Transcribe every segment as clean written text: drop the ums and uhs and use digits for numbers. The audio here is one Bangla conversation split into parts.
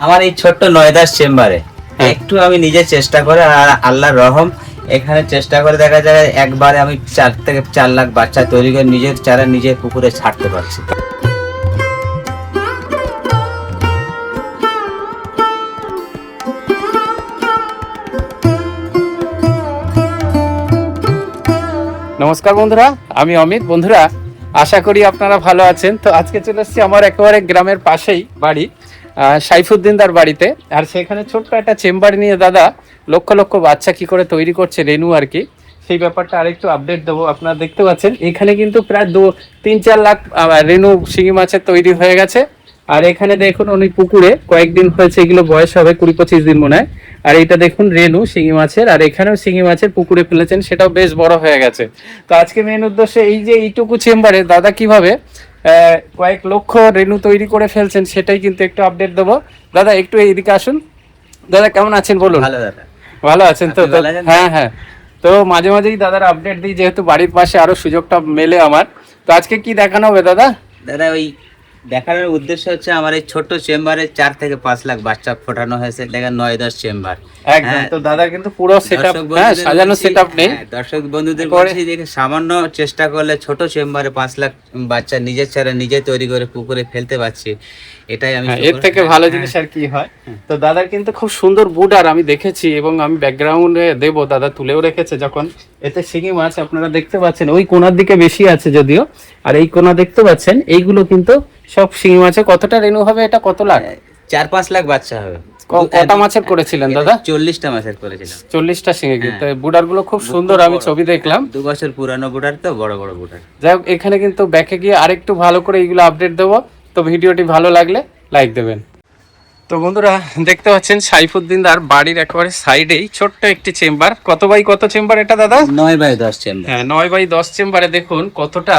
আমার এই ছোট্ট নয়দাস চেম্বারে একটু আমি নিজে চেষ্টা করে আর আল্লাহর রহম এখানে চেষ্টা করে দেখা যায় একবারে আমি 4 থেকে 4 লাখ বাচ্চা তৈরি করে নিজের চারা নিজের পুকুরে ছাড়তে পারছি। নমস্কার বন্ধুরা, আমি অমিত। বন্ধুরা, আশা করি আপনারা ভালো আছেন। তো আজকে চলে এসেছি আমার একেবারে গ্রামের পাশেই বাড়ি, সাইফুদ্দিনদার বাড়িতে। আর সেখানে ছোট্ট একটা চেম্বার নিয়ে দাদা লক্ষ লক্ষ বাচ্চা কি করে তৈরি করছে রেনু আর কি, সেই ব্যাপারটা আরেকটু আপডেট দেবো। আপনারা দেখতে পাচ্ছেন এখানে কিন্তু প্রায় 3-4 লাখ রেনু শিঙি মাছের তৈরি হয়ে গেছে। আর এখানে দেখুন উনি পুকুরে কয়েকদিন হয়েছে, এগুলো বয়স হবে 20-25 দিন মনে হয়। আর এটা দেখুন রেনু শিঙি মাছের, আর এখানেও শিঙি মাছের পুকুরে ফেলেছেন, সেটাও বেশ বড় হয়ে গেছে। তো আজকে মেন উদ্দেশ্যে এই যে এইটুকু চেম্বারে দাদা কিভাবে কয়েক লক্ষ রেনু তৈরি করে ফেলছেন সেটাই কিন্তু একটু আপডেট দেবো। দাদা একটু এইদিকে আসুন। দাদা কেমন আছেন বলুন? ভালো দাদা। ভালো আছেন তো? আপনি ভালো আছেন? হ্যাঁ হ্যাঁ। তো মাঝে মাঝেই দাদার আপডেট দিই, যেহেতু বাড়ির পাশে আরো সুযোগটা মেলে আমার। তো আজকে কি দেখানো হবে দাদা? দাদা ওই দেখানোর উদ্দেশ্য হচ্ছে আমার এই ছোট্ট চেম্বারে 4 থেকে 5 লাখ বাচ্চা ফোটানো হয়েছে, দেখা 9-10 চেম্বার। একদম। তো দাদা কিন্তু পুরো সেটআপ, হ্যাঁ সাজানো সেটআপ নেই। দর্শক বন্ধুদের বলছি যে সামান্য চেষ্টা করলে ছোট চেম্বারে 5 লাখ বাচ্চা নিজের চারা নিজে তৈরি করে পুকুরে ফেলতে পারছি, এটাই আমি এর থেকে ভালো জিনিস আর কি হয়। তো দাদার কিন্তু খুব সুন্দর বুডার আমি দেখেছি, এবং আমি ব্যাকগ্রাউন্ডে দেবো, দাদা তুলেও রেখেছে যখন। এতে শিঙি মাছ আপনারা দেখতে পাচ্ছেন, ওই কোনার দিকে বেশি আছে যদিও, আর এই কোনা দেখতে পাচ্ছেন এইগুলো কিন্তু সব শিঙি মাছে। কতটা রেনু হবে এটা? কত লাখ? 4-5 লাখ বাচ্চা হবে। কটা মাছের করেছিলেন দাদা? 40টা মাছের করেছিলাম। 40টা শিঙে। কিন্তু বুডার গুলো খুব সুন্দর, আমি ছবি দেখলাম। 2 বছর পুরানো বুটার, তো বড় বড় বুটার। যাই হোক, এখানে কিন্তু ব্যাকে গিয়ে আরেকটু ভালো করে এইগুলো আপডেট দেবো। তো ভিডিওটি ভালো লাগলে লাইক দেবেন। তো বন্ধুরা দেখতে পাচ্ছেন সাইফুদ্দিনদার বাড়ির একেবারে সাইডেই ছোট্ট একটি চেম্বার। কত বাই কত চেম্বার এটা দাদা? 9/10 চেম্বার। হ্যাঁ, 9/10 চেম্বারে দেখুন কতটা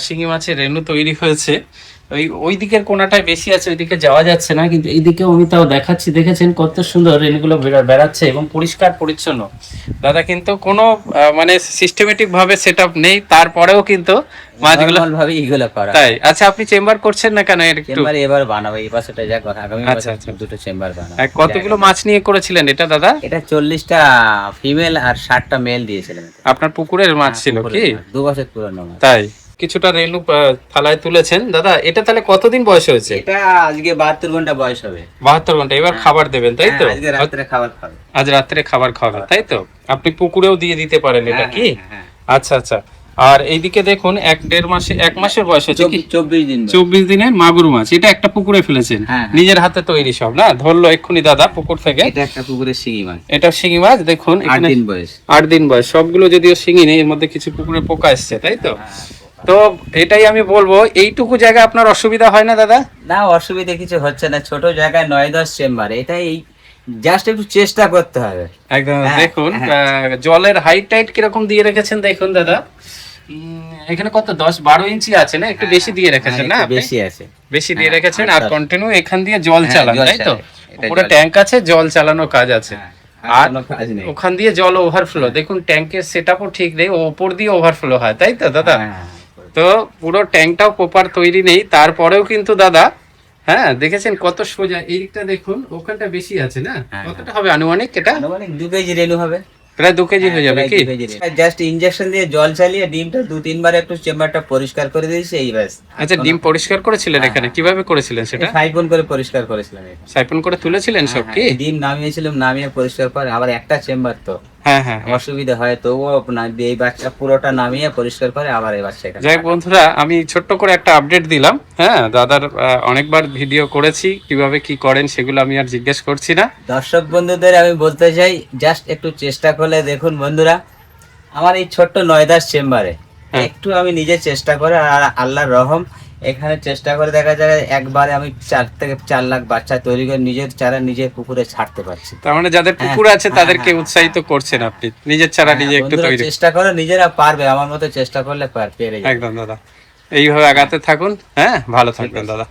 শিঙি মাছের রেনু তৈরি হয়েছে। ওই দিকের কোনাটায় বেশি আছে, ওইদিকে যাওয়া যাচ্ছে না, কিন্তু এইদিকেও আমি তাও দেখাচ্ছি। দেখেছেন কত সুন্দর রেনুগুলো বেড়াচ্ছে এবং পরিষ্কার পরিচ্ছন্ন। দাদা কিন্তু কোনো মানে সিস্টেমেটিক ভাবে সেটআপ নেই, তারপরেও কিন্তু মাছগুলো ভাবে এইগুলো করা। তাই? আচ্ছা, আপনি চেম্বার করছেন না কেন? একটু চেম্বার এবার বানাবো, এই পাশেটা যা কথা, আগামী আচ্ছা, বছর দুটো চেম্বার বানাবো। কতগুলো মাছ নিয়ে করেছিলেন এটা দাদা? এটা 40টা ফিমেল আর 60টা মেল দিয়েছিলেন। আপনার পুকুরের মাছ ছিল কি? 2 বছর পুরানো মাছ। তাই কিছুটা রেনু থালায় তুলেছেন দাদা। এটা তাহলে কতদিন বয়স হয়েছে? এটা আজকে 72 ঘন্টা বয়স হবে। 72 ঘন্টা। এবার খাবার দেবেন তাই তো? আজকে রাত্রে খাবার খাবে। আজ রাত্রে খাবার খাবে তাই তো? আপনি পুকুরেও দিয়ে দিতে পারেন এটা কি? আচ্ছা আচ্ছা। আর এইদিকে দেখুন 1 মাসের বয়স হয়েছে কি? 24 দিন। 24 দিনের মাগুর মাছ। এটা একটা পুকুরে ফেলেছেন নিজের হাতে তৈরি সব না? ধরলো এক্ষুনি দাদা পুকুর থেকে। এটা একটা পুকুরের শিঙি মাছ। এটা শিঙি মাছ। দেখুন 8 দিন বয়স। 8 দিন বয়স। সবগুলো যদিও শিঙি নেই, এর মধ্যে কিছু পুকুরে পোকা এসছে তাই তো? তো এটাই আমি বলবো, এইটুকু জায়গা আপনার অসুবিধা হয় না দাদা? না, অসুবিধা কিছু হচ্ছে না। ছোট জায়গায় 9-10 চেম্বার, এটাই জাস্ট একটু চেষ্টা করতে হবে। একদম। দেখুন জলের হাইট টাইট কিরকম দিয়ে রেখেছেন দেখুন দাদা। এখানে কত 10-12 ইঞ্চি আছে না? একটু বেশি দিয়ে রেখেছেন না? বেশি আছে, বেশি দিয়ে রেখেছেন। আর কন্টিনিউ এখান দিয়ে জল চালান তাই তো? পুরো ট্যাঙ্ক আছে, জল চালানোর কাজ আছে। আর ওখান দিয়ে জল ওভারফ্লো। দেখুন ট্যাঙ্কের সেটআপও ঠিক নেই, ওপর দিয়ে ওভারফ্লো হয় তাই তো দাদা? তো পুরো ট্যাঙ্কটাও প্রপার তৈরি নেই, তারপরেও কিন্তু দাদা হ্যাঁ দেখেছেন কত সোজা। এই দিকটা দেখুন, ওখানটা বেশি আছে না? কতটা হবে আনুমানিক? এটা আনুমানিক 2 কেজি রেনু হবে। প্রায় 2 কেজি হয়ে যাবে কি? জাস্ট ইনজেকশন দিয়ে জল চালিয়ে ডিমটা 2-3 বার একটু চেম্বারটা পরিষ্কার করে দিয়েছি, এই ব্যাস। আচ্ছা, ডিম পরিষ্কার করেছিলেন এখানে? কিভাবে করেছিলেন সেটা? সাইফন করে পরিষ্কার করেছিলাম। সাইফন করে তুলেছিলেন সব কি? ডিম নামিয়েছিলাম, নামিয়ে পরিষ্কার করে আবার একটা চেম্বার তো হ্যাঁ হ্যাঁ অসুবিধা হয়, তো এই বাচ্চা পুরোটা নামিয়ে পরিষ্কার করে আবার এই বাচ্চা। যাই বন্ধুরা, আমি ছোট্ট করে একটা আপডেট দিলাম। হ্যাঁ, দাদার অনেকবার ভিডিও করেছি, কিভাবে কি করেন সেগুলো আমি আর জিজ্ঞেস করছি না। দর্শক বন্ধুদের আমি বলতে চাই, জাস্ট একটু চেষ্টা করলে দেখুন বন্ধুরা, আমার এই ছোট্ট নয়দাস চেম্বারে একটু আমি নিজে চেষ্টা করে আর আল্লাহর রহম এখানে চেষ্টা করে দেখা যায় একবারে আমি 4 থেকে 4 লাখ বাচ্চা তৈরি করে নিজের চারা নিজের পুকুরে ছাড়তে পারছি। তার মানে যাদের পুকুর আছে তাদেরকে উৎসাহিত করছেন আপনি, নিজের চারা নিজে একটু তৈরি। চেষ্টা করে নিজেরা পারবে, আমার মতো চেষ্টা করলে পেরে যাবে। একদম দাদা, এইভাবে আগাতে থাকুন। হ্যাঁ, ভালো থাকবেন দাদা।